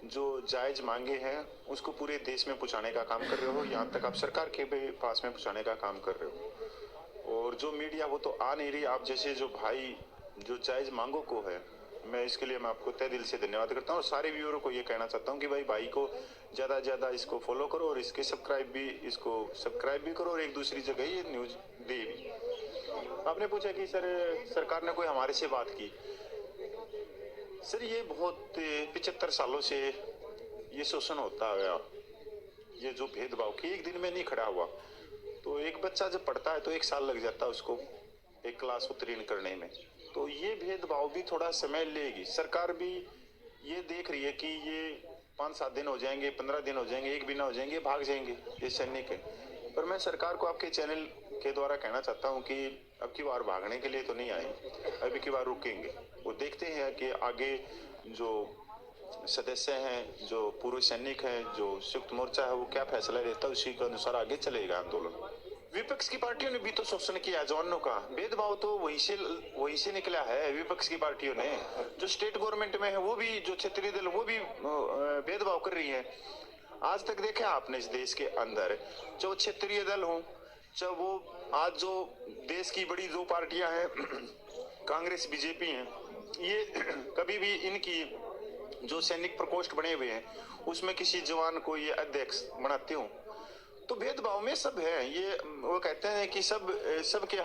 जो जायज मांगे हैं उसको पूरे देश में पहुंचाने का काम कर रहे हो, यहाँ तक आप सरकार के भी पास में पहुंचाने का काम कर रहे हो। और जो मीडिया वो तो आ नहीं रही, आप जैसे जो भाई जो जायज मांगों को है, मैं इसके लिए मैं आपको तहे दिल से धन्यवाद करता हूँ। और सारे व्यूअरों को ये कहना चाहता हूँ कि भाई को ज़्यादा से ज़्यादा इसको फॉलो करो और इसको सब्सक्राइब भी करो और एक दूसरी जगह ये न्यूज़ दे भी। आपने पूछा कि सर सरकार ने कोई हमारे से बात की। सर ये बहुत 75 सालों से ये शोषण होता गया, ये जो भेदभाव की एक दिन में नहीं खड़ा हुआ। तो एक बच्चा जब पढ़ता है तो 1 साल लग जाता है उसको एक क्लास उत्तीर्ण करने में। तो ये भेदभाव भी थोड़ा समय लेगी। सरकार भी ये देख रही है कि ये 5-7 दिन हो जाएंगे, 15 दिन हो जाएंगे, एक महीना हो जाएंगे, भाग जाएंगे ये सैनिक है। पर मैं सरकार को आपके चैनल के द्वारा कहना चाहता हूँ कि अब की बार भागने के लिए तो नहीं आए, अभी की बार रुकेंगे। वो देखते हैं कि आगे जो सदस्य हैं, जो पूर्व सैनिक हैं, जो संयुक्त मोर्चा है, वो क्या फैसला लेता है, उसी के अनुसार आगे चलेगा आंदोलन। विपक्ष की पार्टियों ने भी तो शोषण किया जवानों का, भेदभाव तो वहीं से निकला है। विपक्ष की पार्टियों ने जो स्टेट गवर्नमेंट में है वो भी, जो क्षेत्रीय दल वो भी भेदभाव कर रही है। आज तक देखा आपने इस देश के अंदर, जो क्षेत्रीय दल हो, चाहे वो आज जो देश की बड़ी दो पार्टियां हैं कांग्रेस बीजेपी हैं, ये कभी भी इनकी जो सैनिक प्रकोष्ठ बने हुए हैं उसमें किसी जवान को ये अध्यक्ष बनाते हो। तो भेदभाव में सब है। ये वो कहते हैं कि सबके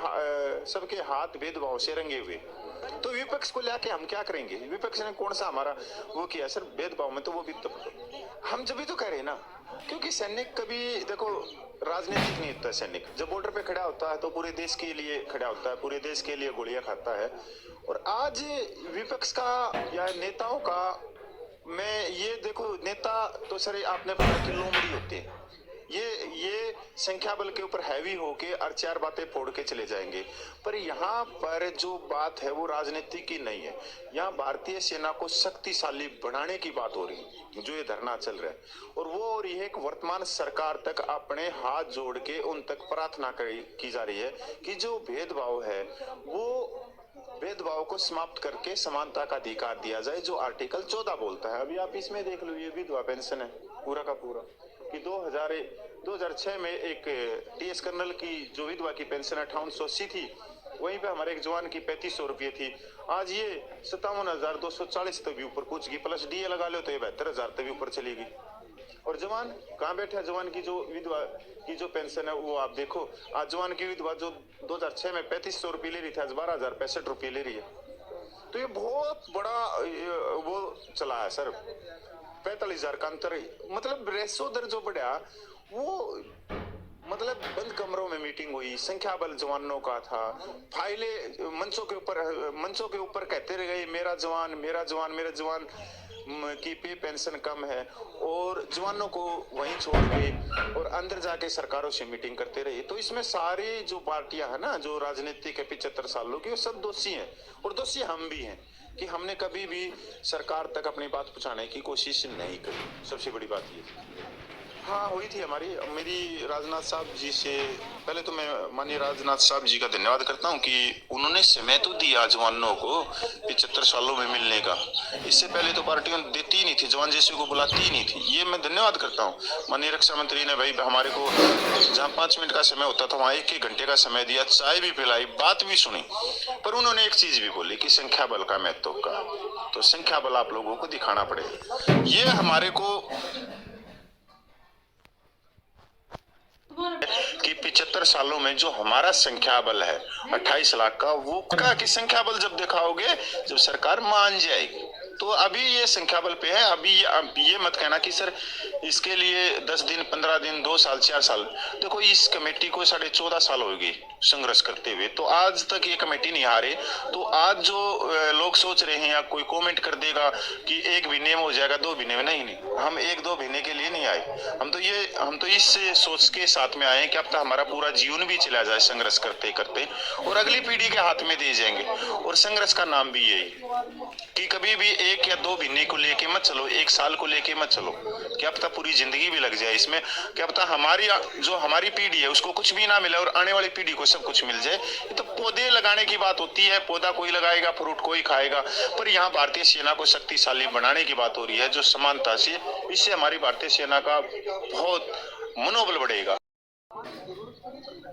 हाथ भेदभाव से रंगे हुए। तो विपक्ष को लेके हम क्या करेंगे? विपक्ष ने कौन सा हमारा वो किया? सर भेदभाव में तो वो भी तो हम जब भी तो कह रहे हैं ना, क्योंकि सैनिक कभी देखो राजनीतिक नहीं होता। सैनिक जब बॉर्डर पे खड़ा होता है तो पूरे देश के लिए खड़ा होता है, पूरे देश के लिए गोलियां खाता है। और आज विपक्ष का या नेताओं का, मैं ये देखो, नेता तो सर आपने पता कि लोमड़ी होते हैं, ये संख्या बल के ऊपर हैवी होके और 4 बातें फोड़ के चले जाएंगे। पर यहाँ पर जो बात है वो राजनीति की नहीं है। यहाँ भारतीय सेना को शक्तिशाली बनाने की बात हो रही है, जो ये धरना चल रहा है। और वो और ये एक वर्तमान सरकार तक अपने हाथ जोड़ के उन तक प्रार्थना की जा रही है कि जो भेदभाव है वो भेदभाव को समाप्त करके समानता का अधिकार दिया जाए, जो आर्टिकल 14 बोलता है। अभी आप इसमें देख लो, ये विधवा पेंशन है पूरा का पूरा कि 2006 में एक टीएस कर्नल की जो विधवा की पेंशन 5880 थी, वहीं पे हमारे एक जवान की 3500 रुपये थी। आज ये 57,240 तक भी ऊपर पहुंच गई, प्लस डीए लगा लो तो ये 72,000 तक भी ऊपर चलेगी। और जवान कहाँ बैठा? जवान की जो विधवा की जो पेंशन है वो आप देखो, आज जवान की विधवा जो 2006 में 3500 रुपये ले रही थी, आज 12,065 रुपये ले रही है। तो ये बहुत बड़ा वो चला है सर, 45,000 का अंतर। मतलब रेसो दर जो बढ़ा वो, मतलब बंद कमरों में मीटिंग हुई, संख्या बल जवानों का था, फाइलें मंचों के ऊपर कहते रह गए मेरा जवान मेरा जवान मेरा जवान की पे पेंशन कम है, और जवानों को वहीं छोड़ के और अंदर जाके सरकारों से मीटिंग करते रहे। तो इसमें सारी जो पार्टियां है ना, जो राजनीति के 75 सालों की, वो सब दोषी हैं। और दोषी हम भी हैं कि हमने कभी भी सरकार तक अपनी बात पहुंचाने की कोशिश नहीं करी। सबसे बड़ी बात ये हाँ हुई थी मेरी राजनाथ साहब जी से। पहले तो मैं माननीय राजनाथ साहब जी का धन्यवाद करता हूं कि उन्होंने समय तो दिया जवानों को 75 सालों में मिलने का। इससे पहले तो पार्टियां देती ही नहीं थी, जवान जैसे को बुलाती ही नहीं थी। ये मैं धन्यवाद करता हूँ। माननीय रक्षा मंत्री ने भाई हमारे को जहाँ 5 मिनट का समय होता था वहाँ 1-1 घंटे का समय दिया, चाय भी पिलाई, बात भी सुनी। पर उन्होंने एक चीज भी बोली कि संख्या बल का महत्व का, तो संख्या बल आप लोगों को दिखाना पड़ेगा। ये हमारे को कि 75 सालों में जो हमारा संख्या बल है 28 लाख का, वो का कि संख्या बल जब दिखाओगे, जब सरकार मान जाएगी। तो अभी ये संख्या बल पे है। अभी ये मत कहना कि सर इसके लिए 10 दिन 15 दिन 2 साल 4 साल। देखो इस कमेटी को 14.5 साल हो गए संघर्ष करते हुए, तो आज तक ये कमेटी नहीं हारे। तो आज जो लोग सोच रहे हैं या कोई कमेंट कर देगा कि 1 महीने में हो जाएगा, 2 महीने में, नहीं, हम 1-2 महीने के लिए नहीं आए। हम तो इस सोच के साथ में आए कि अब तक हमारा पूरा जीवन भी चला जाए संघर्ष करते करते, और अगली पीढ़ी के हाथ में दे जाएंगे। और संघर्ष का नाम भी यही कि कभी भी एक या 2 महीने को लेके मत चलो, 1 साल को लेके मत चलो, क्या पता पूरी जिंदगी भी लग जाए इसमें, क्या पता हमारी पीढ़ी है उसको कुछ भी ना मिले और आने वाली पीढ़ी को सब कुछ मिल जाए। ये तो पौधे लगाने की बात होती है, पौधा कोई लगाएगा, फ्रूट कोई खाएगा, पर यहाँ भारतीय सेना को शक्तिशाली बनाने की बात हो रही है, जो समानता से, इससे हमारी भारतीय सेना का बहुत मनोबल बढ़ेगा।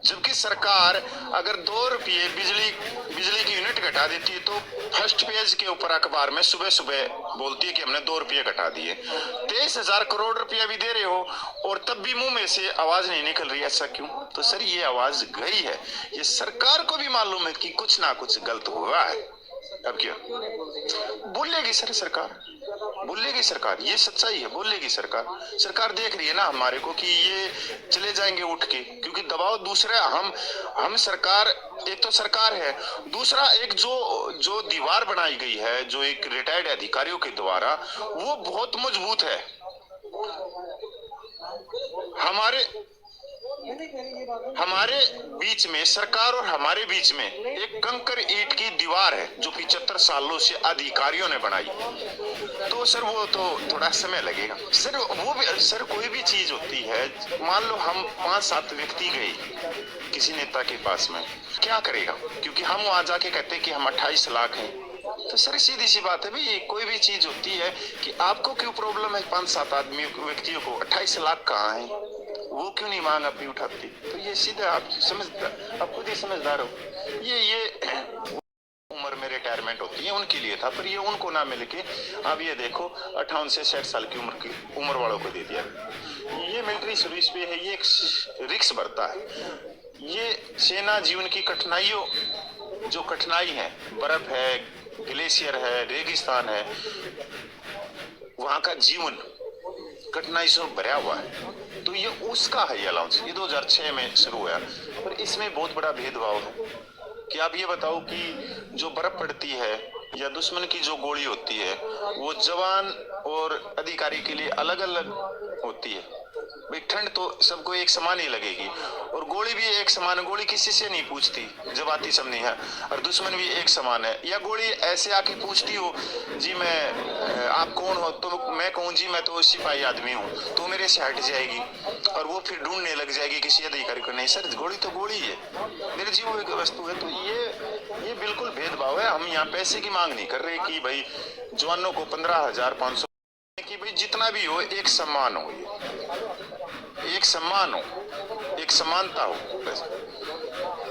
जबकि सरकार अगर 2 रुपये बिजली की यूनिट घटा देती है तो फर्स्ट पेज के ऊपर अखबार में सुबह सुबह बोलती है कि हमने 2 रुपये घटा दिए। 23,000 करोड़ रुपया भी दे रहे हो और तब भी मुंह में से आवाज नहीं निकल रही, ऐसा क्यों? तो सर ये आवाज गई है, ये सरकार को भी मालूम है कि कुछ ना कुछ गलत हुआ है। अब क्या बोलेगी सर सरकार, बोलेगी सरकार, ये सच्चाई है, बोलेगी सरकार। सरकार देख रही है ना हमारे को कि ये चले जाएंगे उठ के, क्योंकि दबाव दूसरा हम सरकार, एक तो सरकार है, दूसरा एक जो दीवार बनाई गई है जो एक रिटायर्ड अधिकारियों के द्वारा, वो बहुत मजबूत है। हमारे बीच में, सरकार और हमारे बीच में एक कंकर ईंट की दीवार है जो 75 सालों से अधिकारियों ने बनाई। तो सर वो तो थोड़ा समय लगेगा सर, वो भी सर कोई भी चीज होती है, मान लो हम 5-7 व्यक्ति गए किसी नेता के पास में, क्या करेगा? क्योंकि हम वहां जाके कहते हैं कि हम 28 लाख हैं, तो सर सीधी सी बात है भाई, कोई भी चीज होती है कि आपको क्यों प्रॉब्लम है 5-7 आदमी व्यक्तियों को, 28 लाख कहाँ है, वो क्यों नहीं मांग अपनी उठाती? तो ये सीधा आप समझदार, आप खुद ही समझदार हो। ये उम्र में रिटायरमेंट होती है उनके लिए था, पर ये उनको ना मिल के अब ये देखो 58 से 60 साल की उम्र वालों को दे दिया। ये मिलिट्री सर्विस पे है, ये एक रिस्क बढ़ता है। ये सेना जीवन की कठिनाइयों, जो कठिनाई है, बर्फ है, ग्लेशियर है, रेगिस्तान है, वहां का जीवन कठिनाई से भरा हुआ है, तो ये उसका है ये अलाउंस। ये 2006 में शुरू हुआ, पर इसमें बहुत बड़ा भेदभाव है कि आप ये बताओ कि जो बर्फ पड़ती है या दुश्मन की जो गोली होती है वो जवान और अधिकारी के लिए अलग अलग होती है। भाई ठंड तो सबको एक समान ही लगेगी और गोली भी एक समान है, गोली किसी से नहीं पूछती जब आती सामने है, और दुश्मन भी एक समान है। या गोली ऐसे आके पूछती हो जी मैं आप कौन हो, तो मैं कहूँ जी मैं तो सिपाही आदमी हूँ, तो मेरे से हट जाएगी और वो फिर ढूंढने लग जाएगी किसी अधिकारी को। नहीं सर, गोली तो गोली है, मेरे जीव एक वस्तु है। तो ये बिल्कुल भेदभाव है। हम यहाँ पैसे की मांग नहीं कर रहे कि भाई जवानों को 15,500 कि भाई जितना भी हो एक सम्मान हो, एक सम्मान हो, एक समानता हो, बस।